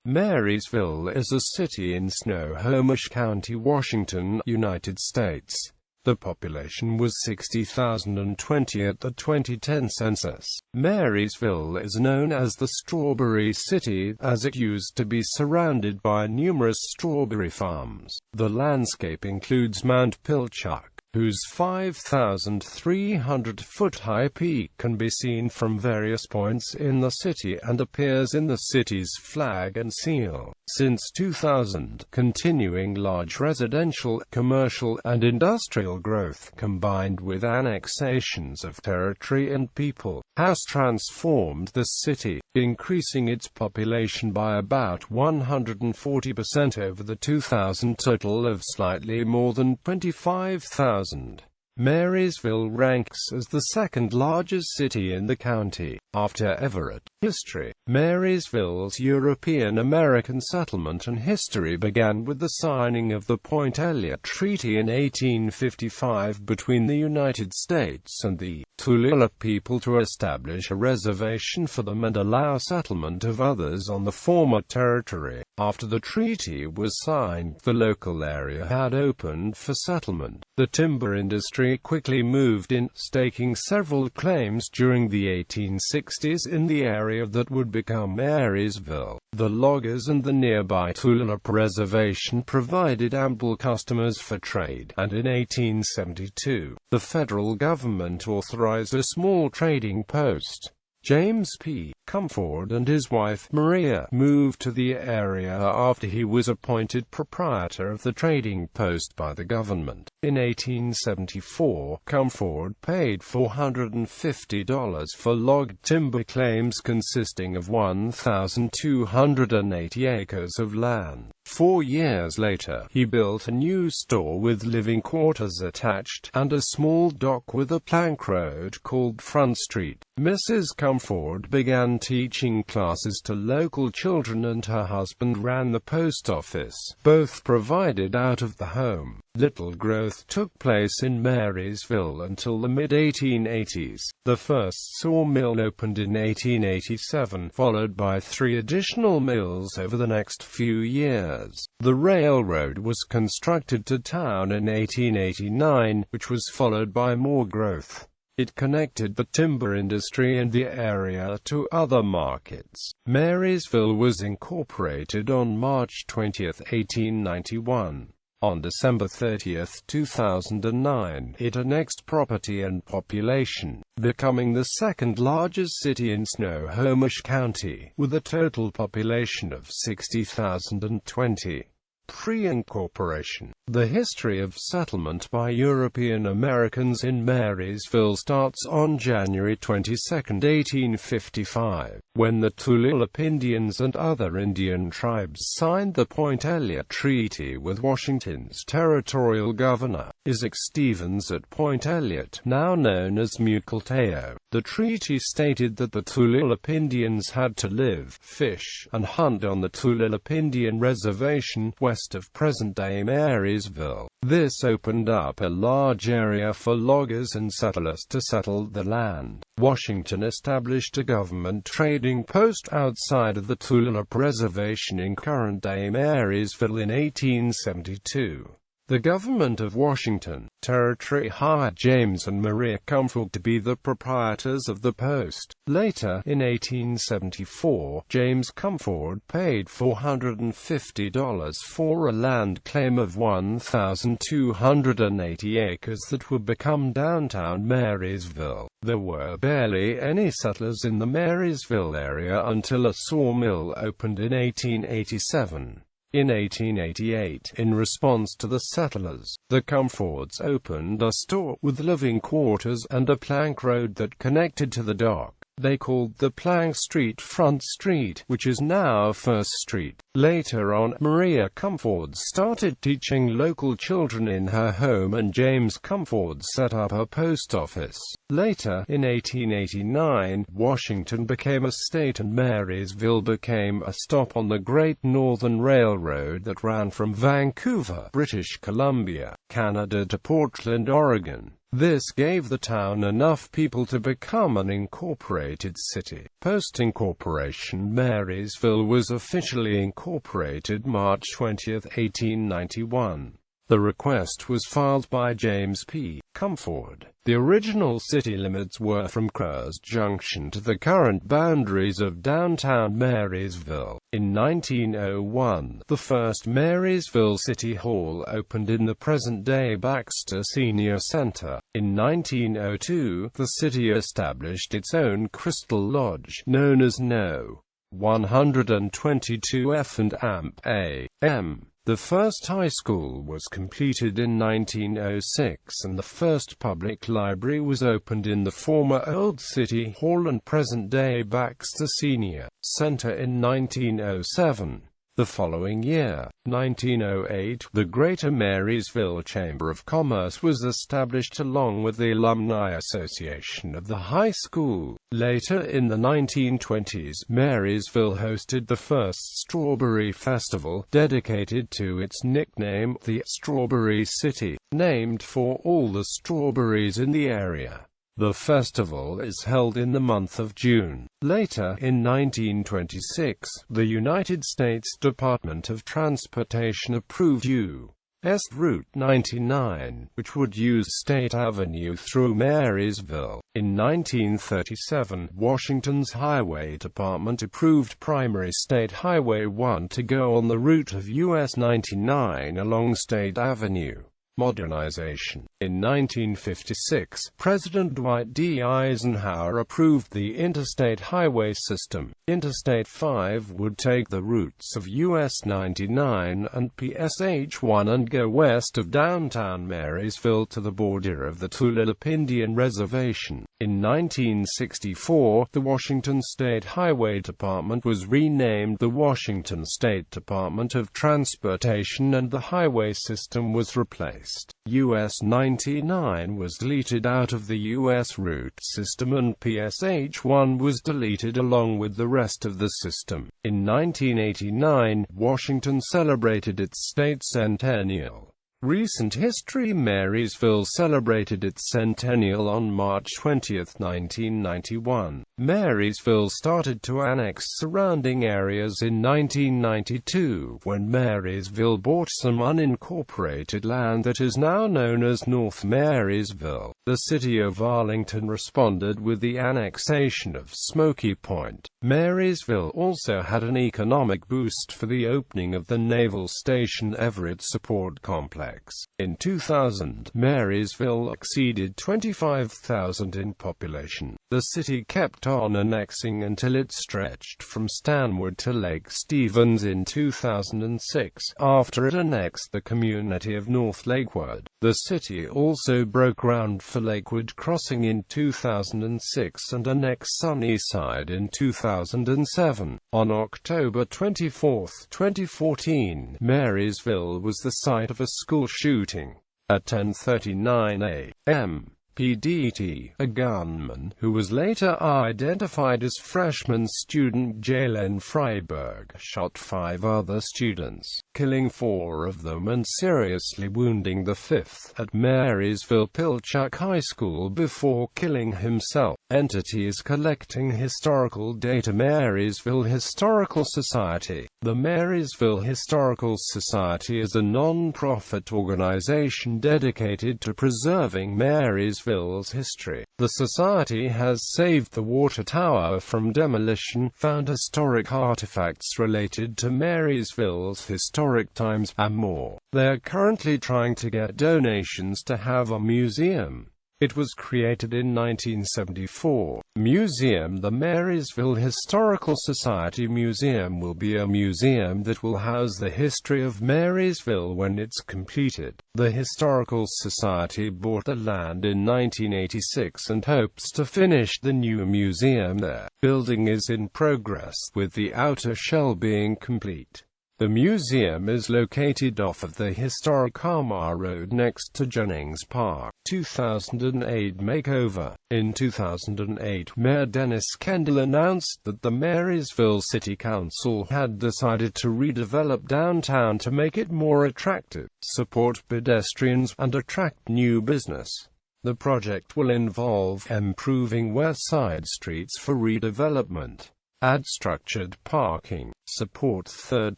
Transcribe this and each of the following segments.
Marysville is a city in Snohomish County, Washington, United States. The population was 60,020 at the 2010 census. Marysville is known as the Strawberry City, as it used to be surrounded by numerous strawberry farms. The landscape includes Mount Pilchuck, whose 5,300-foot-high peak can be seen from various points in the city and appears in the city's flag and seal. Since 2000, continuing large residential, commercial, and industrial growth, combined with annexations of territory and people, has transformed the city, increasing its population by about 140% over the 2000 total of slightly more than 25,000. Marysville ranks as the second largest city in the county, after Everett. History. Marysville's European-American settlement and history began with the signing of the Point Elliott Treaty in 1855 between the United States and the Tulalip people to establish a reservation for them and allow settlement of others on the former territory. After the treaty was signed, the local area had opened for settlement. The timber industry quickly moved in, staking several claims during the 1860s in the area that would become Marysville. The loggers and the nearby Tulalip Reservation provided ample customers for trade, and in 1872, the federal government authorized a small trading post. James P. Comfort and his wife, Maria, moved to the area after he was appointed proprietor of the trading post by the government. In 1874, Comfort paid $450 for logged timber claims consisting of 1,280 acres of land. 4 years later, he built a new store with living quarters attached, and a small dock with a plank road called Front Street. Mrs. Comfort began teaching classes to local children and her husband ran the post office, both provided out of the home. Little growth took place in Marysville until the mid-1880s. The first sawmill opened in 1887, followed by 3 additional mills over the next few years. The railroad was constructed to town in 1889, which was followed by more growth. It connected the timber industry and the area to other markets. Marysville was incorporated on March 20, 1891. On December 30, 2009, it annexed property and population, becoming the second largest city in Snohomish County, with a total population of 60,020. Pre-incorporation. The history of settlement by European Americans in Marysville starts on January 22, 1855, when the Tulalip Indians and other Indian tribes signed the Point Elliott Treaty with Washington's territorial governor, Isaac Stevens at Point Elliott, now known as Mukilteo. The treaty stated that the Tulalip Indians had to live, fish, and hunt on the Tulalip Indian Reservation, west of present-day Marysville. This opened up a large area for loggers and settlers to settle the land. Washington established a government trading post outside of the Tulalip Reservation in current-day Marysville in 1872. The government of Washington Territory hired James and Maria Comfort to be the proprietors of the post. Later, in 1874, James Comfort paid $450 for a land claim of 1,280 acres that would become downtown Marysville. There were barely any settlers in the Marysville area until a sawmill opened in 1887. In 1888, in response to the settlers, the Comforts opened a store with living quarters and a plank road that connected to the dock. They called the plank street Front Street, which is now First Street. Later on, Maria Comfort started teaching local children in her home and James Comfort set up a post office. Later, in 1889, Washington became a state and Marysville became a stop on the Great Northern Railroad that ran from Vancouver, British Columbia, Canada to Portland, Oregon. This gave the town enough people to become an incorporated city. Post-incorporation, Marysville was officially incorporated March 20, 1891. The request was filed by James P. Comfort. The original city limits were from Kerr's Junction to the current boundaries of downtown Marysville. In 1901, the first Marysville City Hall opened in the present-day Baxter Senior Center. In 1902, the city established its own Crystal Lodge, known as No. 122 F&A.M. The first high school was completed in 1906 and the first public library was opened in the former Old City Hall and present-day Baxter Senior Center in 1907. The following year, 1908, the Greater Marysville Chamber of Commerce was established along with the Alumni Association of the high school. Later in the 1920s, Marysville hosted the first Strawberry Festival, dedicated to its nickname, the Strawberry City, named for all the strawberries in the area. The festival is held in the month of June. Later, in 1926, the United States Department of Transportation approved U.S. Route 99, which would use State Avenue through Marysville. In 1937, Washington's Highway Department approved Primary State Highway 1 to go on the route of US 99 along State Avenue. Modernization. In 1956, President Dwight D. Eisenhower approved the Interstate Highway System. Interstate 5 would take the routes of US 99 and PSH 1 and go west of downtown Marysville to the border of the Tulalip Indian Reservation. In 1964, the Washington State Highway Department was renamed the Washington State Department of Transportation and the highway system was replaced. US 99 was deleted out of the US route system and PSH 1 was deleted along with the rest of the system. In 1989, Washington celebrated its state centennial. Recent history. Marysville celebrated its centennial on March 20, 1991. Marysville started to annex surrounding areas in 1992, when Marysville bought some unincorporated land that is now known as North Marysville. The city of Arlington responded with the annexation of Smoky Point. Marysville also had an economic boost for the opening of the Naval Station Everett Support Complex. In 2000, Marysville exceeded 25,000 in population. The city kept on annexing until it stretched from Stanwood to Lake Stevens in 2006, after it annexed the community of North Lakewood. The city also broke ground for Lakewood Crossing in 2006 and annexed Sunnyside in 2007. On October 24, 2014, Marysville was the site of a school shooting. At 10:39 a.m. PDT, a gunman, who was later identified as freshman student Jalen Freiberg, shot 5 other students, killing 4 of them and seriously wounding the 5th, at Marysville Pilchuck High School before killing himself. Entities collecting historical data. Marysville Historical Society. The Marysville Historical Society is a non-profit organization dedicated to preserving Marysville's history. The society has saved the water tower from demolition, found historic artifacts related to Marysville's historic times, and more. They are currently trying to get donations to have a museum. It was created in 1974. Museum. The Marysville Historical Society Museum will be a museum that will house the history of Marysville when it's completed. The Historical Society bought the land in 1986 and hopes to finish the new museum there. Building is in progress, with the outer shell being complete. The museum is located off of the historic Hamar Road next to Jennings Park. 2008 makeover. In 2008, Mayor Dennis Kendall announced that the Marysville City Council had decided to redevelop downtown to make it more attractive, support pedestrians, and attract new business. The project will involve improving west side streets for redevelopment, add structured parking, support 3rd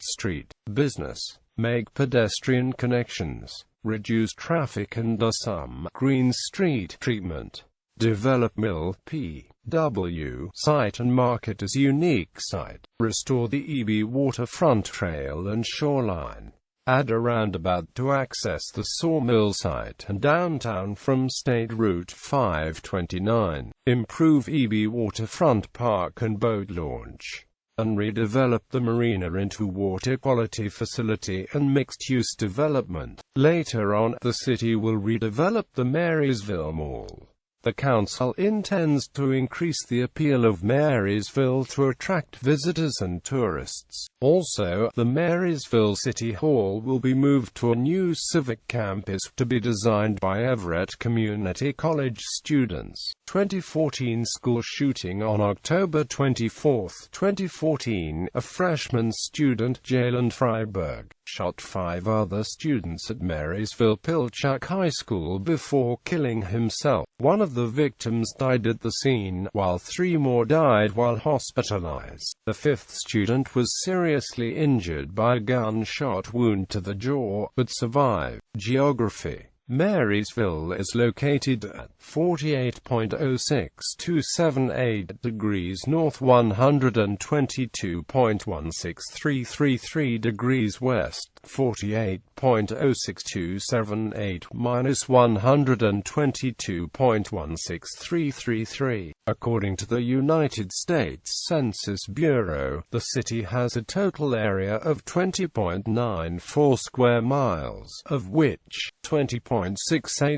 Street, business, make pedestrian connections, reduce traffic and some Green Street treatment, develop Mill P.W. site and market as unique site, restore the EB waterfront trail and shoreline, add a roundabout to access the sawmill site and downtown from State Route 529, improve EB waterfront park and boat launch, and redevelop the marina into water quality facility and mixed-use development. Later on, the city will redevelop the Marysville Mall. The council intends to increase the appeal of Marysville to attract visitors and tourists. Also, the Marysville City Hall will be moved to a new civic campus to be designed by Everett Community College students. 2014 school shooting. On October 24, 2014, a freshman student, Jalen Freiberg, shot 5 other students at Marysville Pilchuck High School before killing himself. One of the victims died at the scene, while 3 more died while hospitalized. The 5th student was seriously injured by a gunshot wound to the jaw, but survived. Geography. Marysville is located at 48.06278 degrees north, 122.16333 degrees west, 48.06278 minus 122.16333. According to the United States Census Bureau, the city has a total area of 20.94 square miles, of which 20.68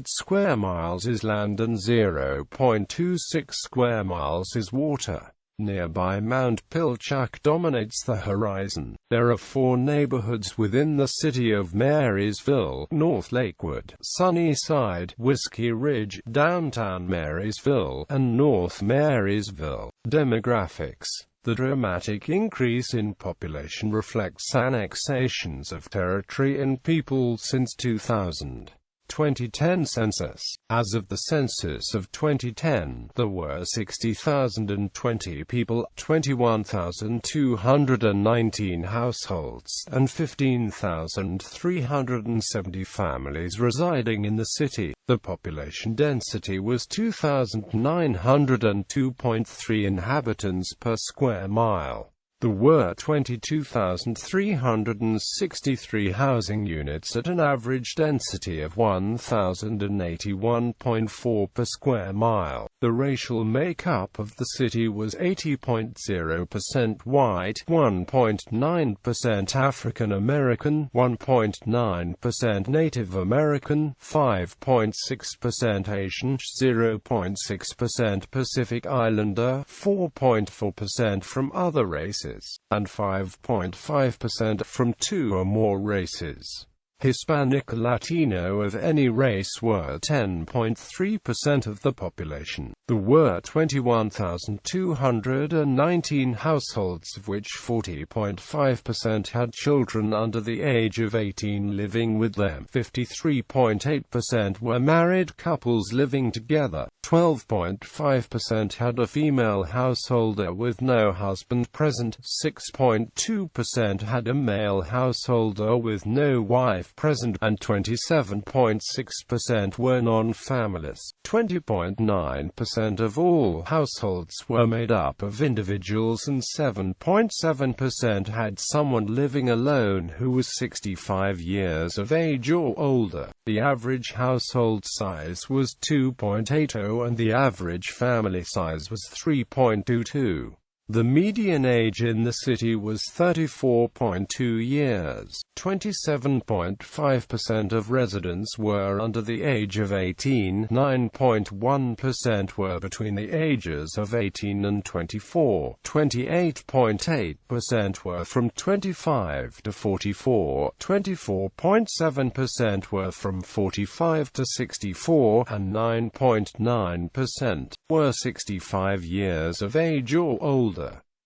square miles is land and 0.26 square miles is water. Nearby Mount Pilchuck dominates the horizon. There are 4 neighborhoods within the city of Marysville: North Lakewood, Sunnyside, Whiskey Ridge, Downtown Marysville, and North Marysville. Demographics. The dramatic increase in population reflects annexations of territory and people since 2000. 2010 census. As of the census of 2010, there were 60,020 people, 21,219 households, and 15,370 families residing in the city. The population density was 2,902.3 inhabitants per square mile. There were 22,363 housing units at an average density of 1,081.4 per square mile. The racial makeup of the city was 80.0% white, 1.9% African American, 1.9% Native American, 5.6% Asian, 0.6% Pacific Islander, 4.4% from other races, and 5.5% from 2 or more races. Hispanic Latino of any race were 10.3% of the population. There were 21,219 households, of which 40.5% had children under the age of 18 living with them. 53.8% were married couples living together. 12.5% had a female householder with no husband present. 6.2% had a male householder with no wife present, and 27.6% were non-families. 20.9% of all households were made up of individuals, and 7.7% had someone living alone who was 65 years of age or older. The average household size was 2.80 and the average family size was 3.22. The median age in the city was 34.2 years. 27.5% of residents were under the age of 18. 9.1% were between the ages of 18 and 24. 28.8% were from 25 to 44. 24.7% were from 45 to 64, and 9.9% were 65 years of age or older.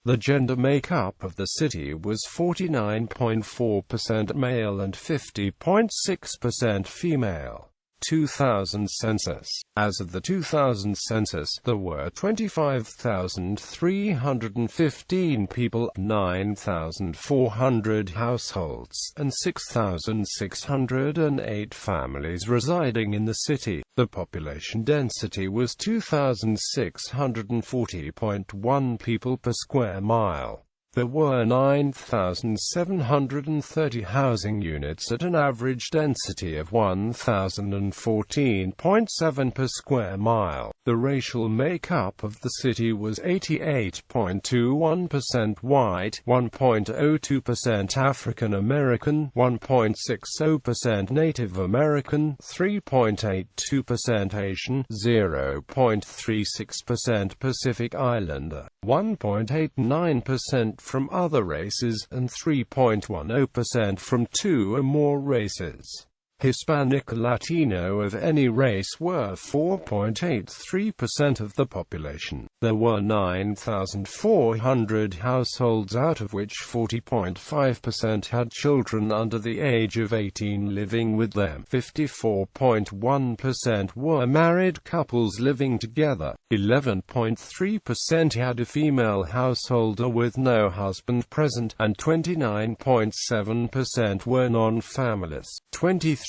The gender makeup of the city was 49.4% male and 50.6% female. 2000 census. As of the 2000 census, there were 25,315 people, 9,400 households, and 6,608 families residing in the city. The population density was 2,640.1 people per square mile. There were 9,730 housing units at an average density of 1,014.7 per square mile. The racial makeup of the city was 88.21% white, 1.02% African American, 1.60% Native American, 3.82% Asian, 0.36% Pacific Islander, 1.89% from other races, and 3.10% from two or more races. Hispanic or Latino of any race were 4.83% of the population. There were 9,400 households, out of which 40.5% had children under the age of 18 living with them. 54.1% were married couples living together. 11.3% had a female householder with no husband present, and 29.7% were non-families.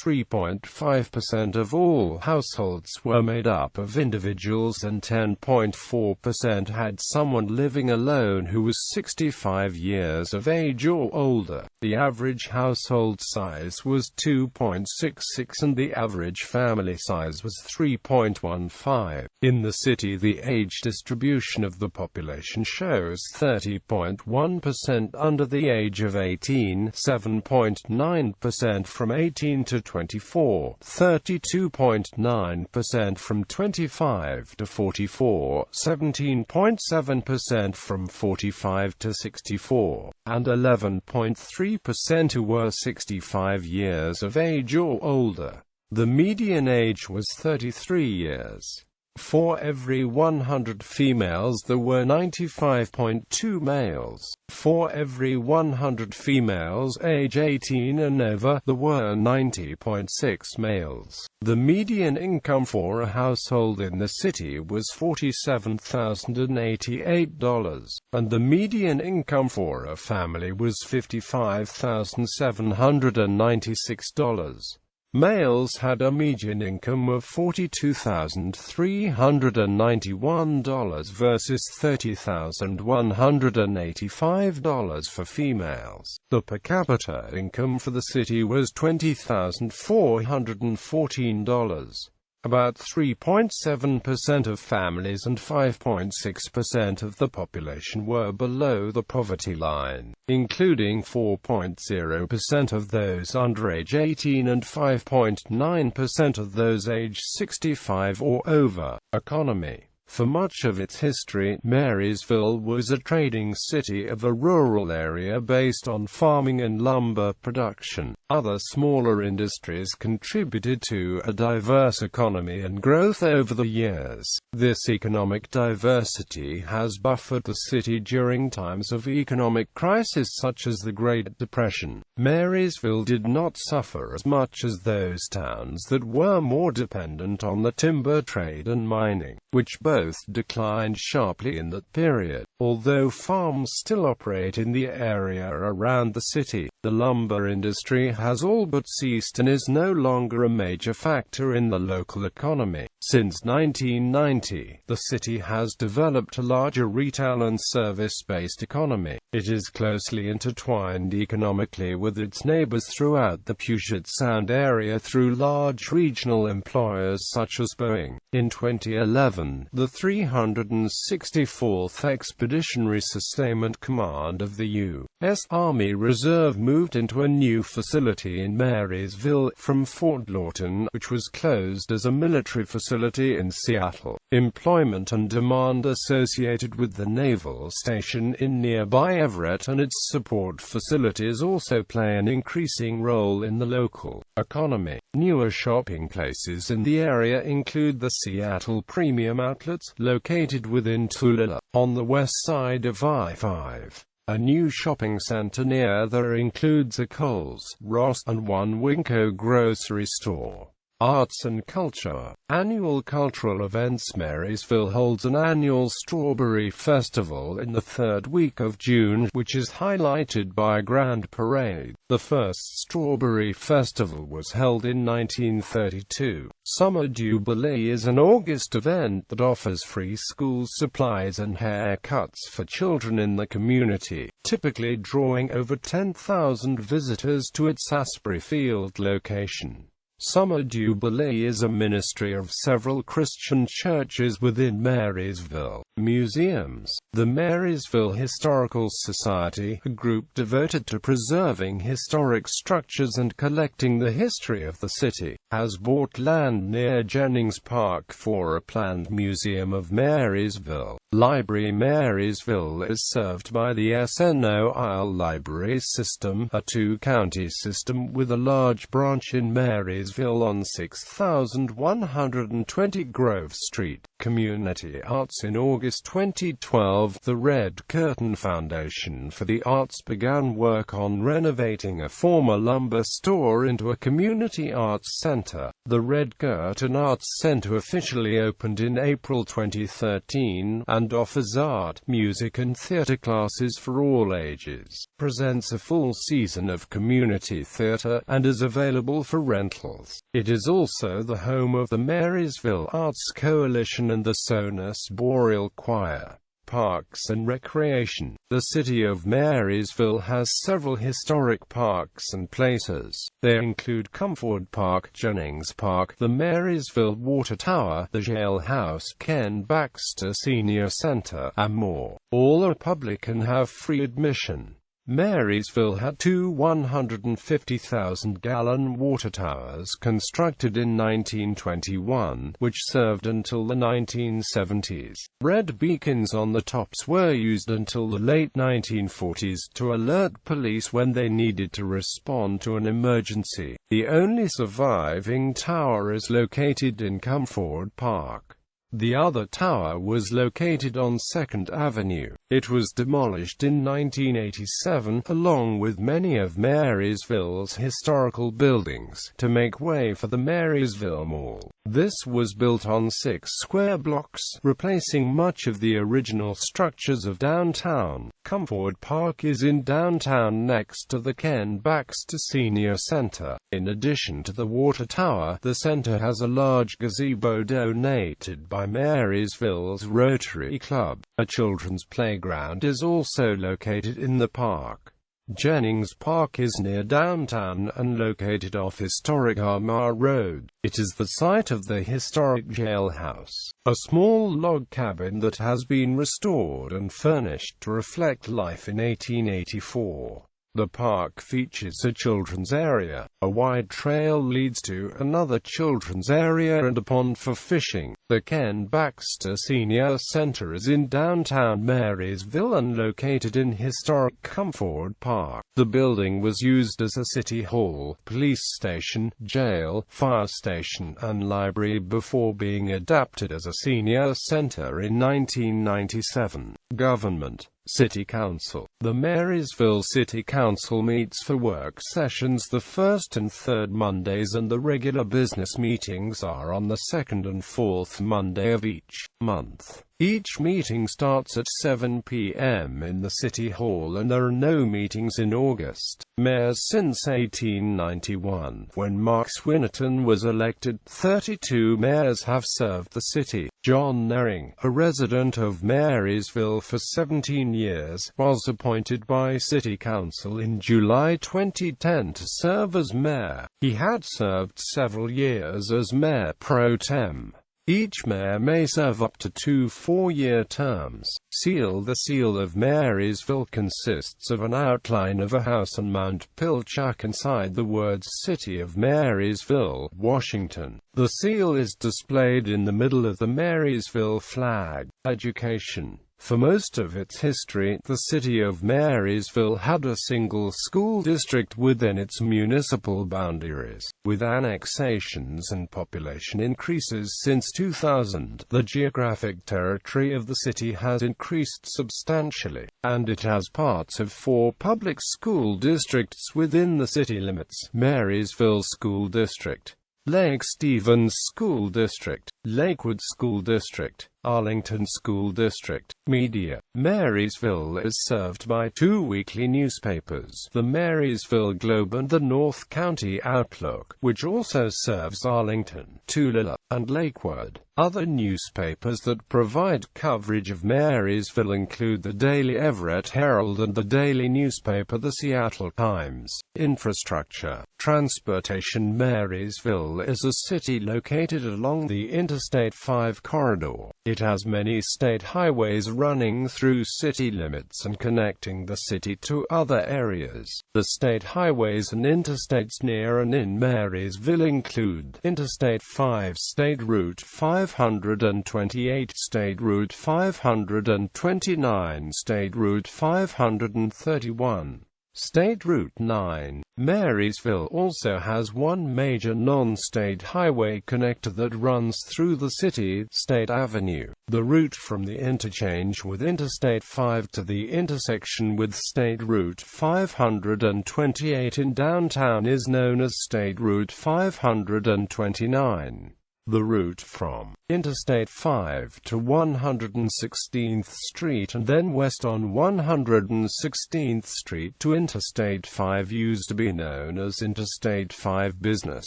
3.5% of all households were made up of individuals, and 10.4% had someone living alone who was 65 years of age or older. The average household size was 2.66 and the average family size was 3.15. In the city, the age distribution of the population shows 30.1% under the age of 18, 7.9% from 18 to 24, 32.9% from 25 to 44, 17.7% from 45 to 64, and 11.3% who were 65 years of age or older. The median age was 33 years. For every 100 females there were 95.2 males. For every 100 females age 18 and over, there were 90.6 males. The median income for a household in the city was $47,088, and the median income for a family was $55,796. Males had a median income of $42,391 versus $30,185 for females. The per capita income for the city was $20,414. About 3.7% of families and 5.6% of the population were below the poverty line, including 4.0% of those under age 18 and 5.9% of those aged 65 or over. Economy. For much of its history, Marysville was a trading city of a rural area based on farming and lumber production. Other smaller industries contributed to a diverse economy and growth over the years. This economic diversity has buffered the city during times of economic crisis such as the Great Depression. Marysville did not suffer as much as those towns that were more dependent on the timber trade and mining, which both declined sharply in that period. Although farms still operate in the area around the city, the lumber industry has all but ceased and is no longer a major factor in the local economy. Since 1990, the city has developed a larger retail and service-based economy. It is closely intertwined economically with its neighbors throughout the Puget Sound area through large regional employers such as Boeing. In 2011, the 364th Expeditionary Sustainment Command of the U.S. Army Reserve moved into a new facility in Marysville from Fort Lawton, which was closed as a military facility in Seattle. Employment and demand associated with the naval station in nearby Everett and its support facilities also play an increasing role in the local economy. Newer shopping places in the area include the Seattle Premium Outlets, located within Tulare, on the west side of I-5. A new shopping center near there includes a Kohl's, Ross, and one Winco grocery store. Arts and culture. Annual cultural events. Marysville holds an annual Strawberry Festival in the third week of June, which is highlighted by a grand parade. The first Strawberry Festival was held in 1932. Summer Jubilee is an August event that offers free school supplies and haircuts for children in the community, typically drawing over 10,000 visitors to its Asbury Field location. Summer Jubilee is a ministry of several Christian churches within Marysville. Museums. The Marysville Historical Society, a group devoted to preserving historic structures and collecting the history of the city, has bought land near Jennings Park for a planned Museum of Marysville. Library. Marysville is served by the Snohomish Library System, a two-county system with a large branch in Marysville on 6120 Grove Street. Community Arts. In August 2012, the Red Curtain Foundation for the Arts began work on renovating a former lumber store into a community arts center. The Red Curtain Arts Center officially opened in April 2013 and offers art, music and theater classes for all ages, presents a full season of community theater, and is available for rentals. It is also the home of the Marysville Arts Coalition and the Sonus Boreal Choir. Parks and recreation. The city of Marysville has several historic parks and places. They include Comfort Park, Jennings Park, the Marysville Water Tower, the Jailhouse, Ken Baxter Senior Center, and more. All are public and have free admission. Marysville had two 150,000-gallon water towers constructed in 1921, which served until the 1970s. Red beacons on the tops were used until the late 1940s to alert police when they needed to respond to an emergency. The only surviving tower is located in Comfort Park. The other tower was located on 2nd Avenue. It was demolished in 1987, along with many of Marysville's historical buildings, to make way for the Marysville Mall. This was built on 6 square blocks, replacing much of the original structures of downtown. Comfort Park is in downtown next to the Ken Baxter Senior Center. In addition to the water tower, the center has a large gazebo donated by Marysville's Rotary Club. A children's playground is also located in the park. Jennings Park is near downtown and located off historic Armour Road. It is the site of the historic jailhouse, a small log cabin that has been restored and furnished to reflect life in 1884. The park features a children's area. A wide trail leads to another children's area and a pond for fishing. The Ken Baxter Senior Center is in downtown Marysville and located in historic Comfort Park. The building was used as a city hall, police station, jail, fire station, and library before being adapted as a senior center in 1997. Government. City Council. The Marysville City Council meets for work sessions the first and third Mondays, and the regular business meetings are on the second and fourth Monday of each month. Each meeting starts at 7 p.m. in the City Hall, and there are no meetings in August. Mayors since 1891, when Mark Swinnerton was elected. 32 mayors have served the city. John Nering, a resident of Marysville for 17 years, was appointed by City Council in July 2010 to serve as mayor. He had served several years as mayor pro tem. Each mayor may serve up to 2 4-year terms. Seal. The seal of Marysville consists of an outline of a house on Mount Pilchuck inside the words City of Marysville, Washington. The seal is displayed in the middle of the Marysville flag. Education. For most of its history, the city of Marysville had a single school district within its municipal boundaries. With annexations and population increases since 2000, the geographic territory of the city has increased substantially, and it has parts of 4 public school districts within the city limits. Marysville School District. Lake Stevens School District, Lakewood School District, Arlington School District. Media. Marysville is served by two weekly newspapers, the Marysville Globe and the North County Outlook, which also serves Arlington, Tulare, and Lakewood. Other newspapers that provide coverage of Marysville include the Daily Everett Herald and the daily newspaper The Seattle Times. Infrastructure. Transportation. Marysville is a city located along the Interstate 5 corridor. It has many state highways running through city limits and connecting the city to other areas. The state highways and interstates near and in Marysville include Interstate 5, State Route 528, State Route 529, State Route 531. State Route 9. Marysville also has one major non-state highway connector that runs through the city, State Avenue. The route from the interchange with Interstate 5 to the intersection with State Route 528 in downtown is known as State Route 529. The route from Interstate 5 to 116th Street and then west on 116th Street to Interstate 5 used to be known as Interstate 5 Business.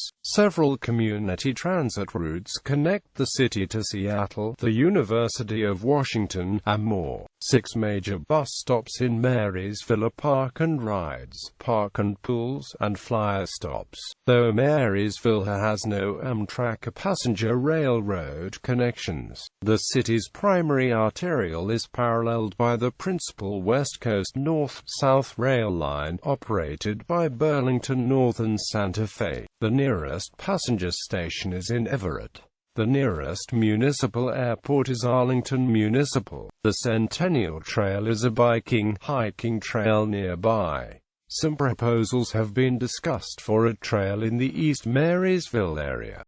Several community transit routes connect the city to Seattle, the University of Washington, and more. 6 major bus stops in Marysville are park and rides, park and pools, and flyer stops. Though Marysville has no Amtrak passenger railroad connections, the city's primary arterial is paralleled by the principal West Coast North-South rail line, operated by Burlington Northern Santa Fe. The nearest passenger station is in Everett. The nearest municipal airport is Arlington Municipal. The Centennial Trail is a biking-hiking trail nearby. Some proposals have been discussed for a trail in the East Marysville area.